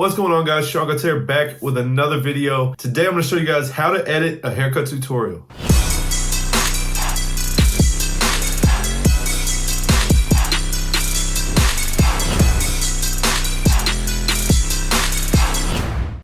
What's going on, guys? Seancutshair back with another video. Today I'm going to show you guys how to edit a haircut tutorial.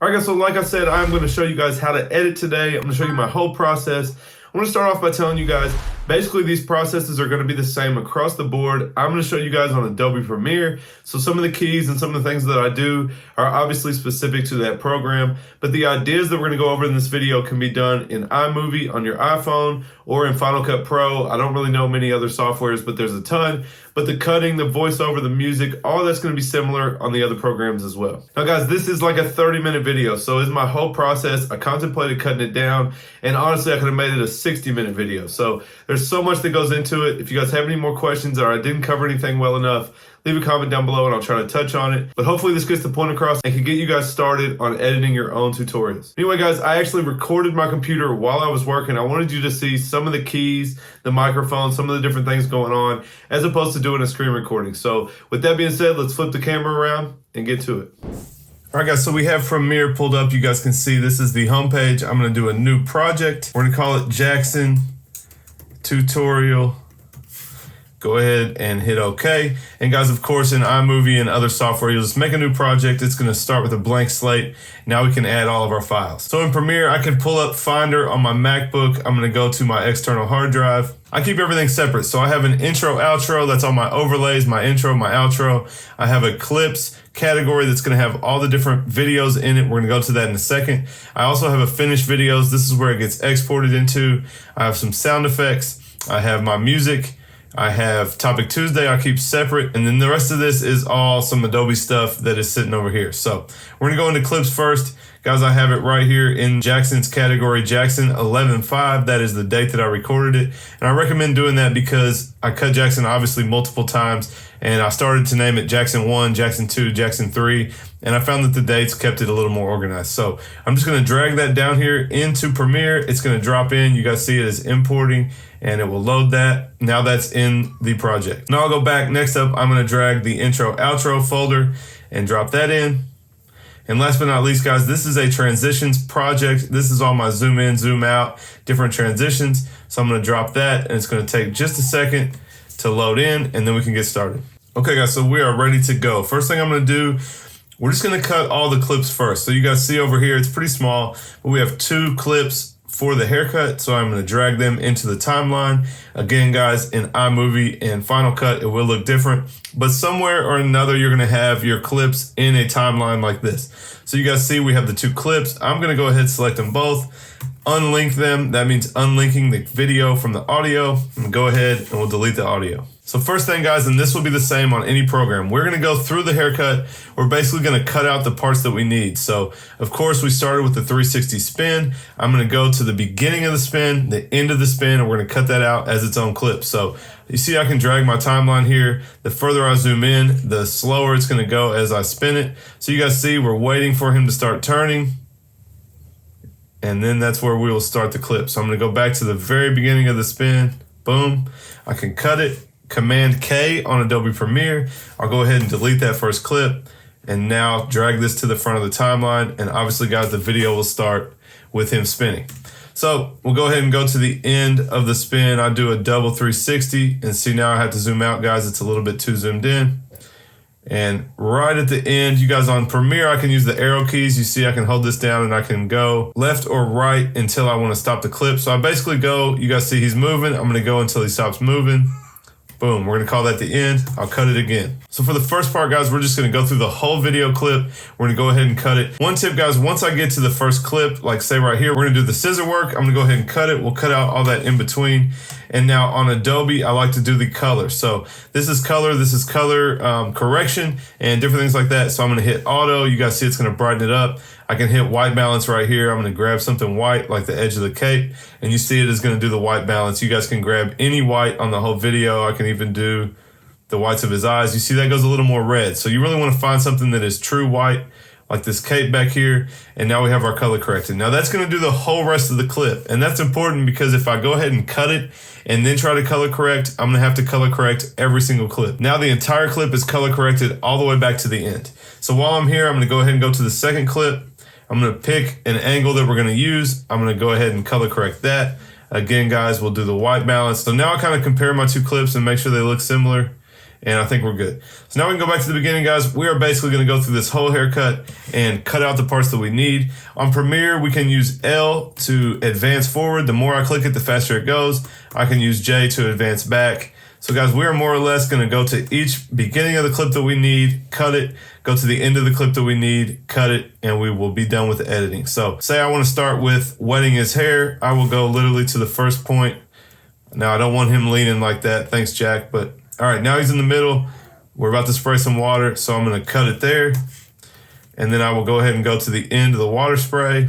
Alright guys, so like I said, I'm going to show you guys how to edit today. I'm going to show you my whole process. I'm going to start off by telling you guys, basically these processes are going to be the same across the board. I'm going to show you guys on Adobe Premiere. So some of the keys and some of the things that I do are obviously specific to that program, but the ideas that we're going to go over in this video can be done in iMovie on your iPhone or in Final Cut Pro. I don't really know many other softwares, but there's a ton. But the cutting, the voiceover, the music, all that's going to be similar on the other programs as well. Now guys, this is like a 30-minute video, so it's my whole process. I contemplated cutting it down, and honestly I could have made it a 60-minute video. So there's so much that goes into it. If you guys have any more questions or I didn't cover anything well enough, leave a comment down below and I'll try to touch on it. But hopefully this gets the point across and can get you guys started on editing your own tutorials. Anyway guys, I actually recorded my computer while I was working. I wanted you to see some of the keys, the microphone, some of the different things going on, as opposed to doing a screen recording. So with that being said, let's flip the camera around and get to it. All right guys, so we have Premiere pulled up. You guys can see this is the homepage. I'm gonna do a new project. We're gonna call it Jackson Tutorial. Go ahead and hit OK. And guys, of course, in iMovie and other software, you'll just make a new project. It's going to start with a blank slate. Now we can add all of our files. So in Premiere, I can pull up Finder on my MacBook. I'm going to go to my external hard drive. I keep everything separate. So I have an intro, outro. That's all my overlays, my intro, my outro. I have a clips category that's going to have all the different videos in it. We're going to go to that in a second. I also have a finished videos. This is where it gets exported into. I have some sound effects. I have my music. I have Topic Tuesday, I keep separate, and then the rest of this is all some Adobe stuff that is sitting over here. So we're gonna go into clips first. Guys, I have it right here in Jackson's category, Jackson 11.5. That is the date that I recorded it. And I recommend doing that because I cut Jackson obviously multiple times, and I started to name it Jackson 1, Jackson 2, Jackson 3, and I found that the dates kept it a little more organized. So I'm just gonna drag that down here into Premiere. It's gonna drop in. You guys see it as importing, and it will load that. Now that's in the project. Now I'll go back. Next up, I'm gonna drag the intro outro folder and drop that in. And last but not least, guys, this is a transitions project. This is all my zoom in, zoom out, different transitions. So I'm gonna drop that, and it's gonna take just a second to load in, and then we can get started. Okay guys, so we are ready to go. First thing I'm gonna do, we're just gonna cut all the clips first. So you guys see over here, it's pretty small, but we have 2 clips for the haircut, so I'm going to drag them into the timeline. Again, guys, in iMovie and Final Cut, it will look different, but somewhere or another, you're going to have your clips in a timeline like this. So you guys see we have the 2 clips. I'm going to go ahead and select them both, unlink them. That means unlinking the video from the audio. And go ahead and we'll delete the audio. So first thing, guys, and this will be the same on any program, we're going to go through the haircut. We're basically going to cut out the parts that we need. So, of course, we started with the 360 spin. I'm going to go to the beginning of the spin, the end of the spin, and we're going to cut that out as its own clip. So you see I can drag my timeline here. The further I zoom in, the slower it's going to go as I spin it. So you guys see we're waiting for him to start turning. And then that's where we will start the clip. So I'm going to go back to the very beginning of the spin. Boom. I can cut it. Command K on Adobe Premiere. I'll go ahead and delete that first clip and now drag this to the front of the timeline. And obviously, guys, the video will start with him spinning. So we'll go ahead and go to the end of the spin. I do a double 360 and see now I have to zoom out, guys. It's a little bit too zoomed in. And right at the end, you guys on Premiere, I can use the arrow keys. You see I can hold this down and I can go left or right until I want to stop the clip. So I basically go, you guys see he's moving. I'm going to go until he stops moving. Boom, we're gonna call that the end. I'll cut it again. So for the first part, guys, we're just gonna go through the whole video clip. We're gonna go ahead and cut it. One tip, guys, once I get to the first clip, like say right here, we're gonna do the scissor work. I'm gonna go ahead and cut it. We'll cut out all that in between. And now on Adobe, I like to do the color. So this is color correction and different things like that. So I'm gonna hit auto. You guys see it's gonna brighten it up. I can hit white balance right here. I'm gonna grab something white like the edge of the cape, and you see it is gonna do the white balance. You guys can grab any white on the whole video. I can even do the whites of his eyes. You see that goes a little more red. So you really wanna find something that is true white, like this cape back here, and now we have our color corrected. Now that's gonna do the whole rest of the clip, and that's important because if I go ahead and cut it and then try to color correct, I'm gonna have to color correct every single clip. Now the entire clip is color corrected all the way back to the end. So while I'm here, I'm gonna go ahead and go to the second clip. I'm gonna pick an angle that we're gonna use. I'm gonna go ahead and color correct that. Again, guys, we'll do the white balance. So now I kind of compare my two clips and make sure they look similar. And I think we're good. So now we can go back to the beginning, guys. We are basically going to go through this whole haircut and cut out the parts that we need. On Premiere, we can use L to advance forward. The more I click it, the faster it goes. I can use J to advance back. So guys, we are more or less going to go to each beginning of the clip that we need, cut it, go to the end of the clip that we need, cut it, and we will be done with the editing. So say I want to start with wetting his hair. I will go literally to the first point. Now I don't want him leaning like that. Thanks, Jack. But all right, now he's in the middle. We're about to spray some water, so I'm gonna cut it there. And then I will go ahead and go to the end of the water spray.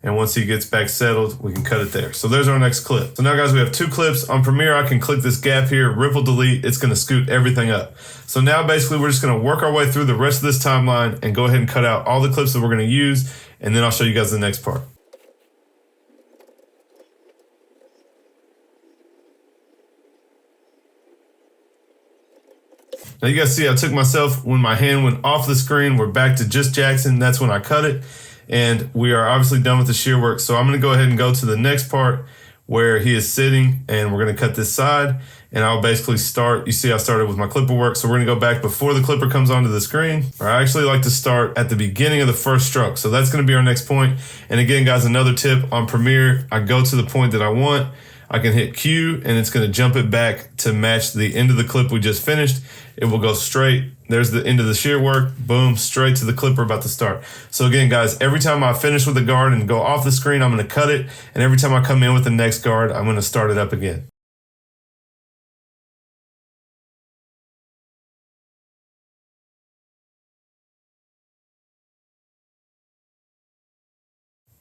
And once he gets back settled, we can cut it there. So there's our next clip. So now guys, we have two clips. On Premiere, I can click this gap here, ripple delete, it's gonna scoot everything up. So now basically we're just gonna work our way through the rest of this timeline and go ahead and cut out all the clips that we're gonna use, and then I'll show you guys the next part. Now you guys see I took myself, when my hand went off the screen, we're back to just Jackson. That's when I cut it. And we are obviously done with the shear work. So I'm gonna go ahead and go to the next part where he is sitting, and we're gonna cut this side. And I'll basically start, you see I started with my clipper work. So we're gonna go back before the clipper comes onto the screen. Or I actually like to start at the beginning of the first stroke. So that's gonna be our next point. And again, guys, another tip on Premiere, I go to the point that I want. I can hit Q and it's gonna jump it back to match the end of the clip we just finished. It will go straight. There's the end of the shear work, boom, straight to the clip we're about to start. So again, guys, every time I finish with the guard and go off the screen, I'm gonna cut it. And every time I come in with the next guard, I'm gonna start it up again.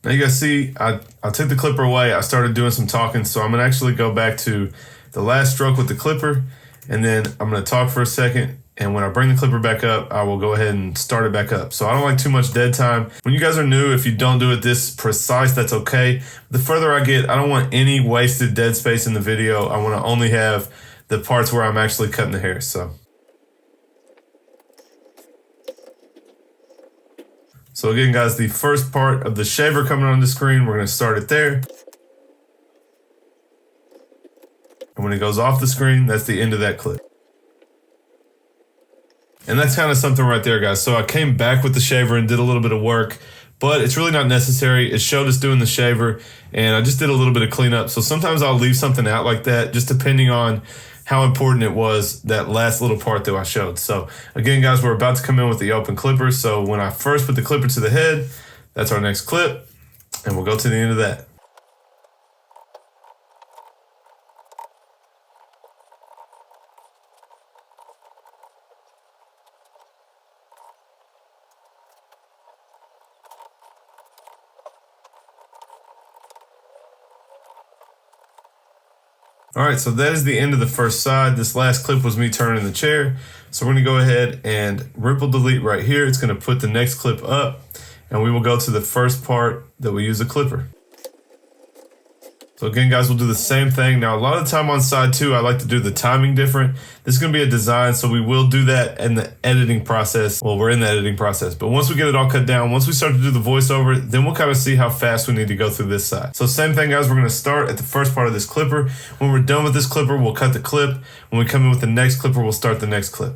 Now you guys see, I took the clipper away. I started doing some talking. So I'm gonna actually go back to the last stroke with the clipper, and then I'm gonna talk for a second. And when I bring the clipper back up, I will go ahead and start it back up. So I don't like too much dead time. When you guys are new, if you don't do it this precise, that's okay. The further I get, I don't want any wasted dead space in the video. I wanna only have the parts where I'm actually cutting the hair, so. So again, guys, the first part of the shaver coming on the screen, we're gonna start it there. And when it goes off the screen, that's the end of that clip. And that's kind of something right there, guys. So I came back with the shaver and did a little bit of work, but it's really not necessary. It showed us doing the shaver, and I just did a little bit of cleanup. So sometimes I'll leave something out like that, just depending on how important it was, that last little part that I showed. So again, guys, we're about to come in with the open clipper. So when I first put the clipper to the head, that's our next clip, and we'll go to the end of that. All right, so that is the end of the first side. This last clip was me turning the chair. So we're gonna go ahead and ripple delete right here. It's gonna put the next clip up, and we will go to the first part that we use a clipper. So again, guys, we'll do the same thing. Now, a lot of the time on side two, I like to do the timing different. This is gonna be a design, so we will do that in the editing process. Well, we're in the editing process, but once we get it all cut down, once we start to do the voiceover, then we'll kind of see how fast we need to go through this side. So same thing, guys, we're gonna start at the first part of this clipper. When we're done with this clipper, we'll cut the clip. When we come in with the next clipper, we'll start the next clip.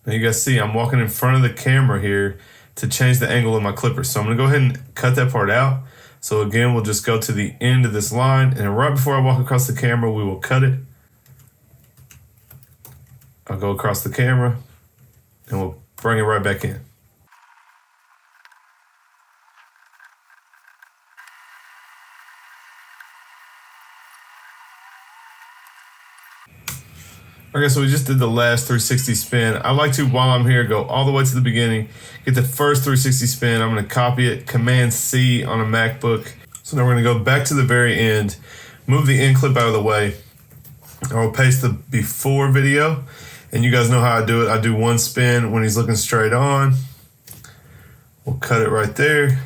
Now you guys see, I'm walking in front of the camera here to change the angle of my clipper. So I'm gonna go ahead and cut that part out. So again, we'll just go to the end of this line, and right before I walk across the camera, we will cut it. I'll go across the camera, and we'll bring it right back in. Okay, so we just did the last 360 spin. I like to, while I'm here, go all the way to the beginning, get the first 360 spin. I'm gonna copy it, Command C on a MacBook. So now we're gonna go back to the very end, move the end clip out of the way. I will paste the before video, and you guys know how I do it. I do one spin when he's looking straight on. We'll cut it right there,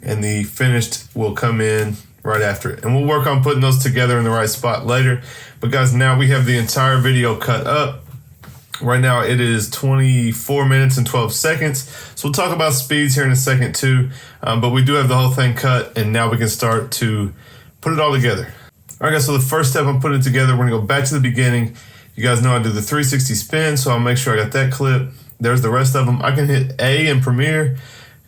and the finished will come in right after it. And we'll work on putting those together in the right spot later. But guys, now we have the entire video cut up. Right now it is 24 minutes and 12 seconds. So we'll talk about speeds here in a second too. But we do have the whole thing cut, and now we can start to put it all together. All right guys, so the first step I'm putting it together, we're gonna go back to the beginning. You guys know I do the 360 spin, so I'll make sure I got that clip. There's the rest of them. I can hit A in Premiere,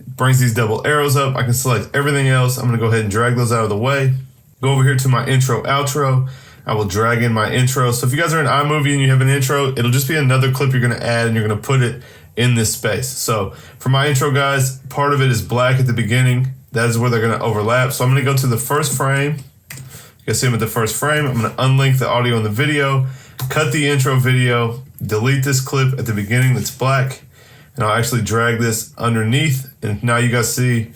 brings these double arrows up. I can select everything else. I'm gonna go ahead and drag those out of the way. Go over here to my intro, outro. I will drag in my intro. So if you guys are in iMovie and you have an intro, it'll just be another clip you're gonna add and you're gonna put it in this space. So for my intro guys, part of it is black at the beginning. That is where they're gonna overlap. So I'm gonna go to the first frame. You can see them at the first frame. I'm gonna unlink the audio and the video, cut the intro video, delete this clip at the beginning that's black, and I'll actually drag this underneath. And now you guys see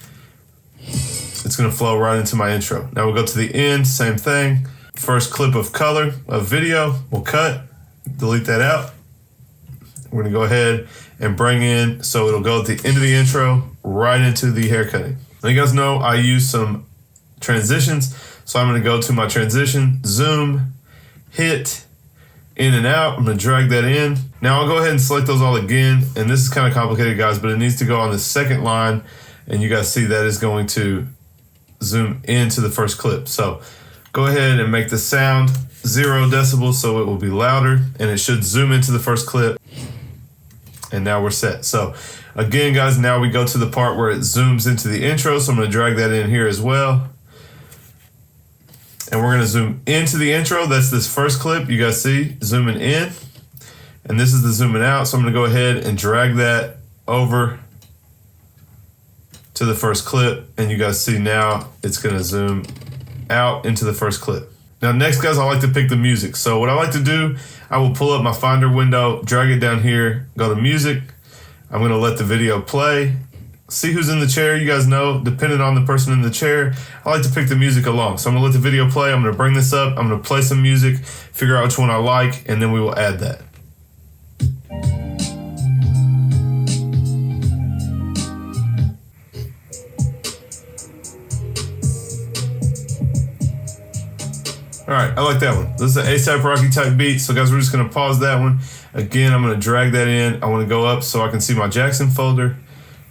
it's gonna flow right into my intro. Now we'll go to the end, same thing. First clip of color of video, we'll cut, delete that out. We're gonna go ahead and bring in, so it'll go at the end of the intro, right into the haircutting. Now you guys know I use some transitions, so I'm gonna go to my transition, zoom, hit, in and out. I'm gonna drag that in. Now I'll go ahead and select those all again, and this is kind of complicated guys, but it needs to go on the second line, and you guys see that is going to zoom into the first clip. So go ahead and make the sound 0 decibels so it will be louder, and it should zoom into the first clip. And now we're set. So again, guys, now we go to the part where it zooms into the intro. So I'm gonna drag that in here as well. And we're gonna zoom into the intro. That's this first clip you guys see zooming in. And this is the zooming out. So I'm gonna go ahead and drag that over to the first clip. And you guys see now it's gonna zoom out into the first clip. Now next guys, I like to pick the music. So what I like to do, I will pull up my Finder window, drag it down here, go to music. I'm gonna let the video play. See who's in the chair. You guys know, depending on the person in the chair, I like to pick the music along. So I'm gonna let the video play. I'm gonna bring this up. I'm gonna play some music, figure out which one I like, and then we will add that. All right, I like that one. This is an A$AP Rocky type beat. So guys, we're just gonna pause that one. Again, I'm gonna drag that in. I wanna go up so I can see my Jackson folder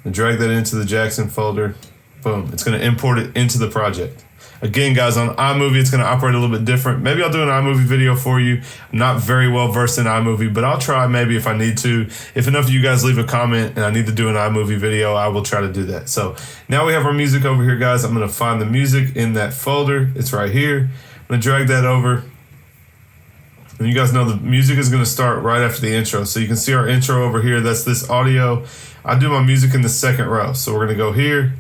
and drag that into the Jackson folder. Boom, it's gonna import it into the project. Again, guys, on iMovie, it's gonna operate a little bit different. Maybe I'll do an iMovie video for you. I'm not very well versed in iMovie, but I'll try maybe if I need to. If enough of you guys leave a comment and I need to do an iMovie video, I will try to do that. So now we have our music over here, guys. I'm gonna find the music in that folder. It's right here. I'm gonna drag that over. And you guys know the music is gonna start right after the intro. So you can see our intro over here. That's this audio. I do my music in the second row. So we're gonna go here.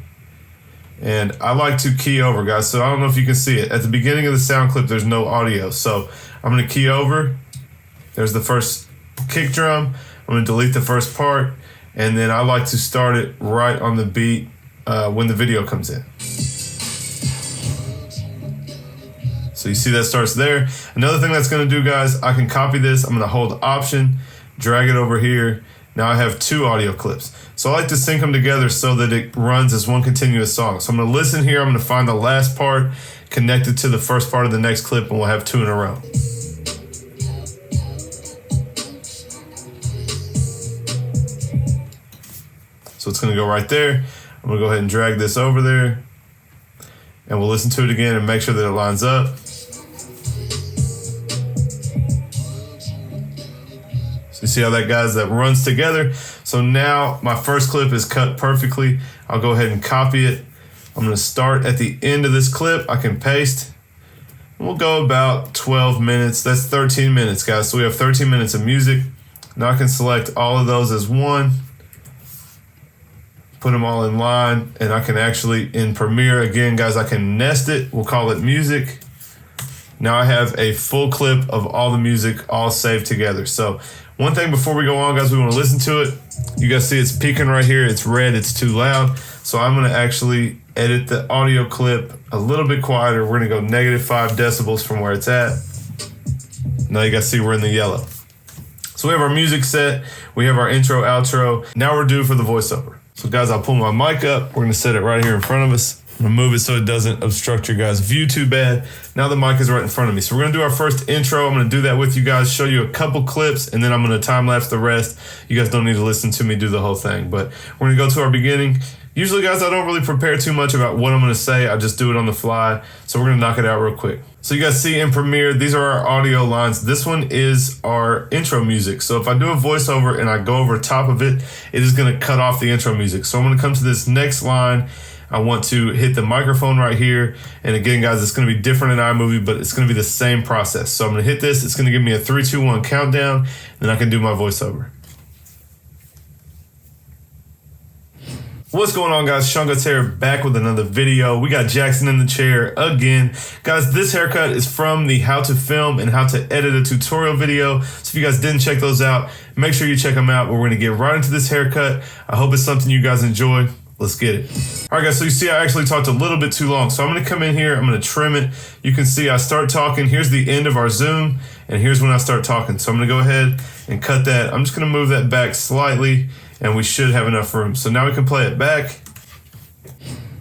And I like to key over, guys. So I don't know if you can see it. At the beginning of the sound clip, there's no audio. So I'm gonna key over. There's the first kick drum. I'm gonna delete the first part. And then I like to start it right on the beat when the video comes in. So you see that starts there. Another thing that's gonna do, guys, I can copy this. I'm gonna hold Option, drag it over here. Now I have 2 audio clips. So I like to sync them together so that it runs as one continuous song. So I'm gonna listen here. I'm gonna find the last part connected to the first part of the next clip, and we'll have 2 in a row. So it's gonna go right there. I'm gonna go ahead and drag this over there, and we'll listen to it again and make sure that it lines up. So you see how that, guys, that runs together. So now my first clip is cut perfectly. I'll go ahead and copy it. I'm gonna start at the end of this clip. I can paste. We'll go about 12 minutes. That's 13 minutes, guys. So we have 13 minutes of music. Now I can select all of those as one, put them all in line, and I can actually, in Premiere, again, guys, I can nest it. We'll call it music. Now I have a full clip of all the music all saved together. So one thing before we go on, guys, we want to listen to it. You guys see it's peaking right here. It's red, it's too loud. So I'm gonna actually edit the audio clip a little bit quieter. We're gonna go -5 decibels from where it's at. Now you guys see we're in the yellow. So we have our music set. We have our intro, outro. Now we're due for the voiceover. So guys, I'll pull my mic up. We're gonna set it right here in front of us. I'm gonna move it so it doesn't obstruct your guys' view too bad. Now the mic is right in front of me. So we're gonna do our first intro. I'm gonna do that with you guys, show you a couple clips, and then I'm gonna time lapse the rest. You guys don't need to listen to me do the whole thing, but we're gonna go to our beginning. Usually guys, I don't really prepare too much about what I'm gonna say. I just do it on the fly. So we're gonna knock it out real quick. So you guys see in Premiere, these are our audio lines. This one is our intro music. So if I do a voiceover and I go over top of it, it is gonna cut off the intro music. So I'm gonna come to this next line. I want to hit the microphone right here. And again, guys, it's gonna be different in iMovie, but it's gonna be the same process. So I'm gonna hit this, it's gonna give me a 3, 2, 1 countdown, then I can do my voiceover. What's going on, guys? Seancutshair back with another video. We got Jackson in the chair again. Guys, this haircut is from the how to film and how to edit a tutorial video. So if you guys didn't check those out, make sure you check them out. We're gonna get right into this haircut. I hope it's something you guys enjoy. Let's get it. All right, guys, so you see I actually talked a little bit too long. So I'm gonna come in here, I'm gonna trim it. You can see I start talking. Here's the end of our zoom, and here's when I start talking. So I'm gonna go ahead and cut that. I'm just gonna move that back slightly, and we should have enough room. So now we can play it back.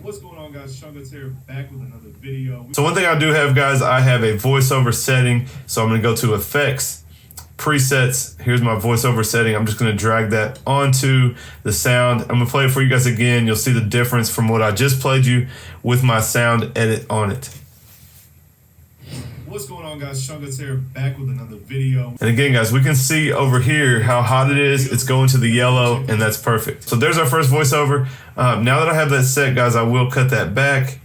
What's going on, guys? Seancutshair back with another video. So one thing I do have, guys, I have a voiceover setting. So I'm gonna go to Effects, Presets. Here's my voiceover setting. I'm just gonna drag that onto the sound. I'm gonna play it for you guys again. You'll see the difference from what I just played you with my sound edit on it. What's going on, guys? Seancutshair back with another video. And again, guys, we can see over here how hot it is. It's going to the yellow, and that's perfect. So there's our first voiceover. Now that I have that set, guys, I will cut that back,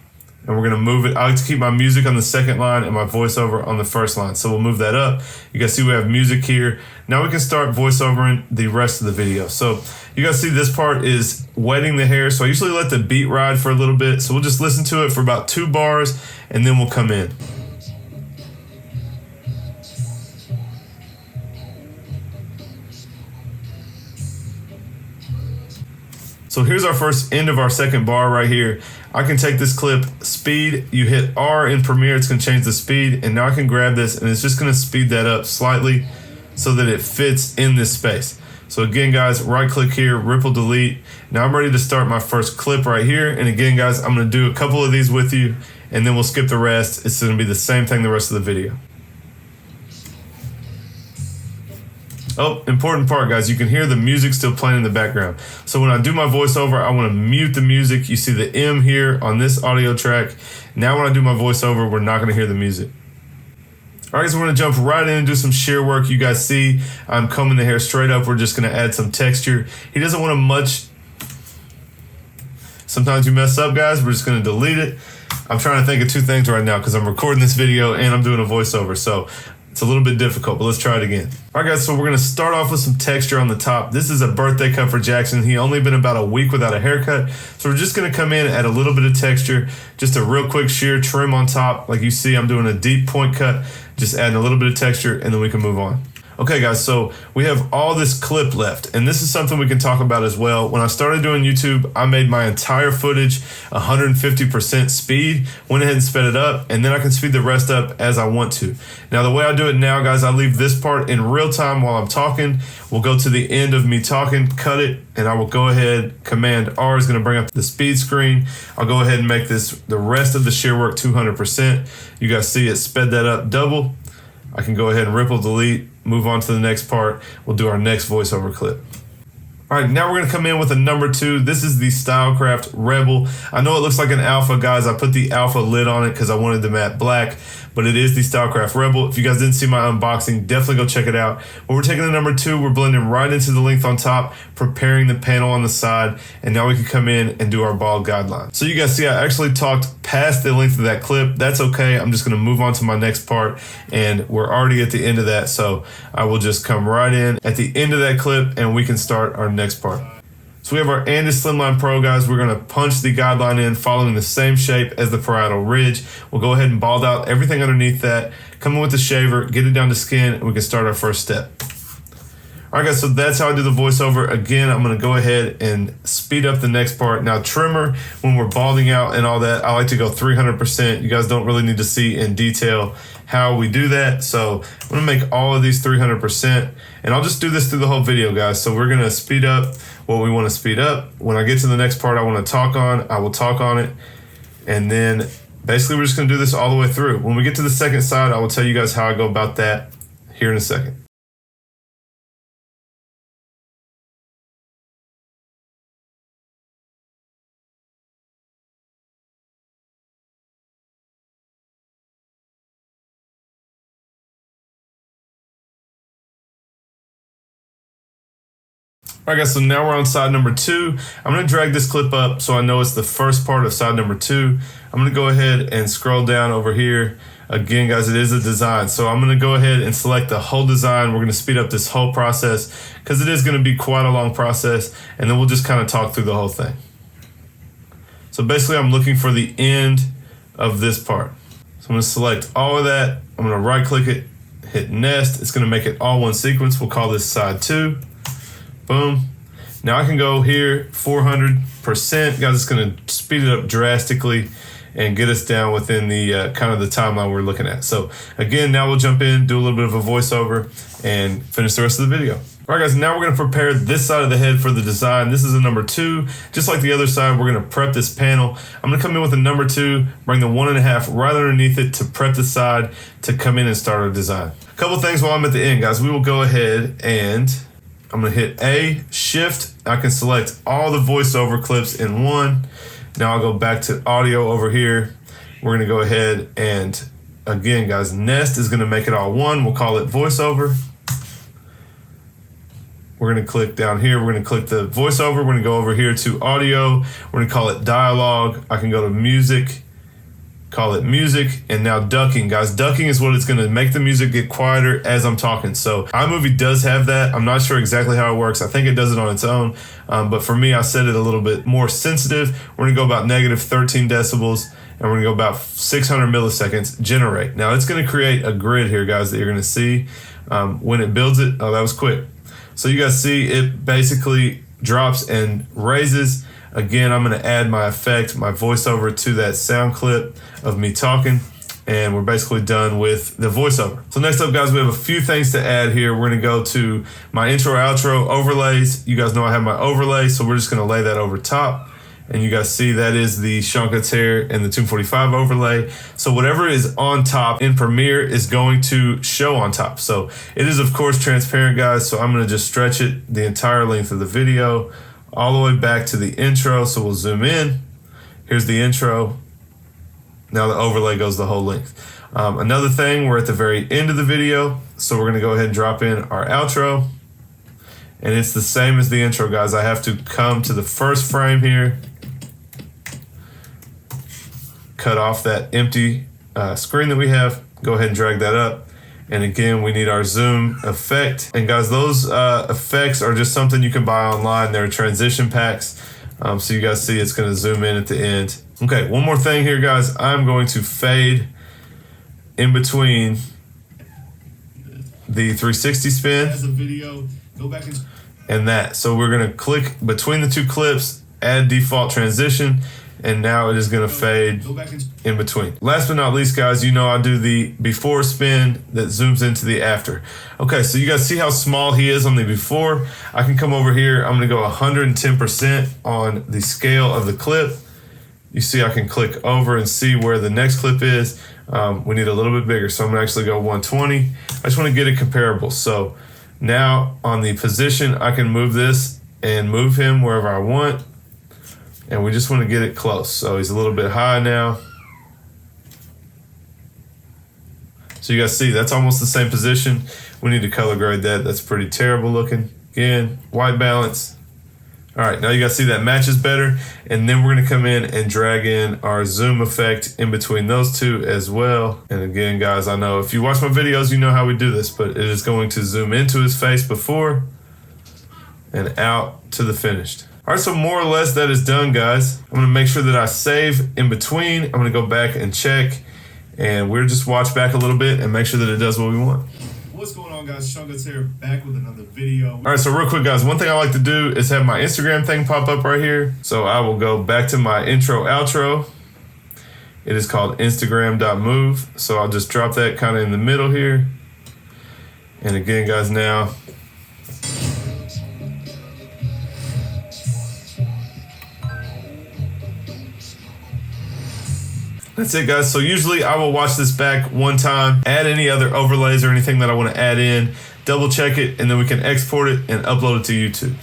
and we're gonna move it. I like to keep my music on the second line and my voiceover on the first line. So we'll move that up. You guys see we have music here. Now we can start voiceovering the rest of the video. So you guys see this part is wetting the hair. So I usually let the beat ride for a little bit. So we'll just listen to it for about 2 bars, and then we'll come in. So here's our first end of our second bar right here. I can take this clip, speed, you hit R in Premiere, it's gonna change the speed, and now I can grab this and it's just gonna speed that up slightly so that it fits in this space. So again, guys, right click here, ripple delete. Now I'm ready to start my first clip right here. And again, guys, I'm gonna do a couple of these with you and then we'll skip the rest. It's gonna be the same thing the rest of the video. Oh, important part, guys. You can hear the music still playing in the background. So when I do my voiceover, I want to mute the music. You see the M here on this audio track. Now when I do my voiceover, we're not going to hear the music. All right, so we're going to jump right in and do some shear work. You guys see I'm combing the hair straight up. We're just going to add some texture. He doesn't want to much. Sometimes you mess up, guys. We're just going to delete it. I'm trying to think of 2 things right now because I'm recording this video and I'm doing a voiceover. So it's a little bit difficult, but let's try it again. All right, guys, so we're gonna start off with some texture on the top. This is a birthday cut for Jackson. He only been about a week without a haircut. So we're just gonna come in, add a little bit of texture, just a real quick shear trim on top. Like you see, I'm doing a deep point cut, just adding a little bit of texture, and then we can move on. Okay, guys, so we have all this clip left, and this is something we can talk about as well. When I started doing YouTube, I made my entire footage 150% speed, went ahead and sped it up, and then I can speed the rest up as I want to. Now, the way I do it now, guys, I leave this part in real time while I'm talking. We'll go to the end of me talking, cut it, and I will go ahead, Command R is gonna bring up the speed screen. I'll go ahead and make this, the rest of the shear work 200%. You guys see it sped that up double. I can go ahead and ripple delete, move on to the next part. We'll do our next voiceover clip. All right, now we're gonna come in with a number 2. This is the Stylecraft Rebel. I know it looks like an alpha, guys. I put the alpha lid on it because I wanted the matte black, but it is the Stylecraft Rebel. If you guys didn't see my unboxing, definitely go check it out. When we're taking the number 2, we're blending right into the length on top, preparing the panel on the side, and now we can come in and do our bald guideline. So you guys see I actually talked past the length of that clip. That's okay. I'm just gonna move on to my next part, and we're already at the end of that, so I will just come right in at the end of that clip, and we can start our next part. So we have our Andis Slimline Pro, guys. We're gonna punch the guideline in following the same shape as the parietal ridge. We'll go ahead and bald out everything underneath that, come in with the shaver, get it down to skin, and we can start our first step. All right, guys, so that's how I do the voiceover. Again, I'm gonna go ahead and speed up the next part. Now, trimmer, when we're balding out and all that, I like to go 300%. You guys don't really need to see in detail how we do that. So I'm gonna make all of these 300%, and I'll just do this through the whole video, guys. So we're gonna speed up what we wanna speed up. When I get to the next part I wanna talk on, I will talk on it. And then basically we're just gonna do this all the way through. When we get to the second side, I will tell you guys how I go about that here in a second. All right, guys, so now we're on side number 2. I'm going to drag this clip up so I know it's the first part of side number 2. I'm going to go ahead and scroll down over here. Again, guys, it is a design. So I'm going to go ahead and select the whole design. We're going to speed up this whole process because it is going to be quite a long process. And then we'll just kind of talk through the whole thing. So basically, I'm looking for the end of this part. So I'm going to select all of that. I'm going to right click it, hit nest. It's going to make it all one sequence. We'll call this side 2. Boom. Now I can go here 400%. Guys, it's going to speed it up drastically and get us down within the kind of the timeline we're looking at. So again, now we'll jump in, do a little bit of a voiceover, and finish the rest of the video. All right, guys, now we're going to prepare this side of the head for the design. This is a number 2. Just like the other side, we're going to prep this panel. I'm going to come in with a number 2, bring the 1.5 right underneath it to prep the side to come in and start our design. A couple things while I'm at the end, guys. We will go ahead and I'm going to hit A, Shift. I can select all the voiceover clips in one. Now I'll go back to audio over here. We're going to go ahead and, again, guys, nest is going to make it all one. We'll call it voiceover. We're going to click down here. We're going to click the voiceover. We're going to go over here to audio. We're going to call it dialogue. I can go to music, call it music, and now ducking. Guys, ducking is what it's going to make the music get quieter as I'm talking. So iMovie does have that. I'm not sure exactly how it works. I think it does it on its own. But for me, I set it a little bit more sensitive. We're going to go about negative 13 decibels, and we're going to go about 600 milliseconds, generate. Now it's going to create a grid here, guys, that you're going to see when it builds it. Oh, that was quick. So you guys see it basically drops and raises. Again, I'm going to add my effect, my voiceover to that sound clip of me talking, and we're basically done with the voiceover. So next up, guys, we have a few things to add here. We're going to go to my intro, outro, overlays. You guys know I have my overlay, so we're just going to lay that over top. And you guys see that is the Seancutshair and the Tune 45 overlay. So whatever is on top in Premiere is going to show on top. So it is, of course, transparent, guys. So I'm going to just stretch it the entire length of the video all the way back to the intro. So we'll zoom in. Here's the intro. Now the overlay goes the whole length. Another thing, we're at the very end of the video. So we're going to go ahead and drop in our outro. And it's the same as the intro, guys. I have to come to the first frame here, cut off that empty screen that we have, go ahead and drag that up. And again, we need our zoom effect. And guys, those effects are just something you can buy online. They're transition packs. So you guys see it's gonna zoom in at the end. Okay, one more thing here, guys. I'm going to fade in between the 360 spin as a video, go back and that. So we're gonna click between the two clips, add default transition, and now it is going to fade in between. Last but not least, guys, you know I do the before spin that zooms into the after. Okay, so you guys see how small he is on the before. I can come over here. I'm going to go 110% on the scale of the clip. You see I can click over and see where the next clip is. We need a little bit bigger, so I'm going to actually go 120. I just want to get it comparable. So now on the position, I can move this and move him wherever I want. And we just want to get it close. So he's a little bit high now. So you guys see, that's almost the same position. We need to color grade that. That's pretty terrible looking. Again, white balance. All right, now you guys see that matches better. And then we're going to come in and drag in our zoom effect in between those two as well. And again, guys, I know if you watch my videos, you know how we do this, but it is going to zoom into his face before and out to the finished. All right, so more or less that is done, guys. I'm gonna make sure that I save in between. I'm gonna go back and check, and we'll just watch back a little bit and make sure that it does what we want. What's going on, guys? Seancutshair back with another video. All right, so real quick, guys, one thing I like to do is have my Instagram thing pop up right here. So I will go back to my intro, outro. It is called Instagram.move. So I'll just drop that kind of in the middle here. And again, guys, now, That's it, guys. So usually I will watch this back one time, add any other overlays or anything that I want to add in, double check it, and then we can export it and upload it to YouTube.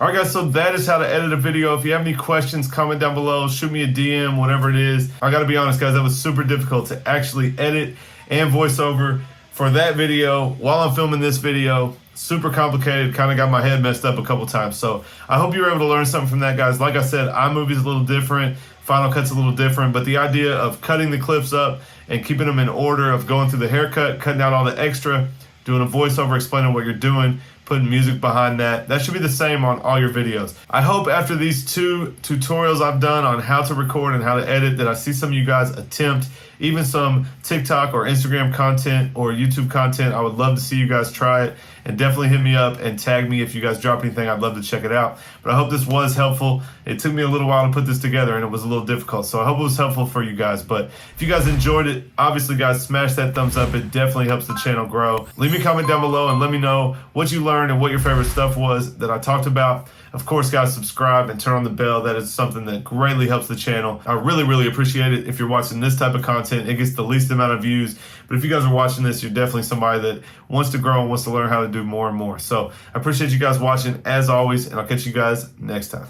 All right, guys, so that is how to edit a video. If you have any questions, comment down below, shoot me a DM, whatever it is. I gotta be honest, guys, that was super difficult to actually edit and voiceover for that video while I'm filming this video. Super complicated, kind of got my head messed up a couple times. So I hope you were able to learn something from that, guys. Like I said, iMovie's a little different, Final Cut's a little different, but the idea of cutting the clips up and keeping them in order, of going through the haircut, cutting out all the extra, doing a voiceover, explaining what you're doing, putting music behind that. That should be the same on all your videos. I hope after these 2 tutorials I've done on how to record and how to edit that I see some of you guys attempt even some TikTok or Instagram content or YouTube content. I would love to see you guys try it, and definitely hit me up and tag me if you guys drop anything. I'd love to check it out. But I hope this was helpful. It took me a little while to put this together and it was a little difficult. So I hope it was helpful for you guys. But if you guys enjoyed it, obviously guys, smash that thumbs up. It definitely helps the channel grow. Leave me a comment down below and let me know what you learned and what your favorite stuff was that I talked about. Of course, guys, subscribe and turn on the bell. That is something that greatly helps the channel. I really, really appreciate it. If you're watching this type of content, it gets the least amount of views. But if you guys are watching this, you're definitely somebody that wants to grow and wants to learn how to do more and more. So I appreciate you guys watching as always, and I'll catch you guys next time.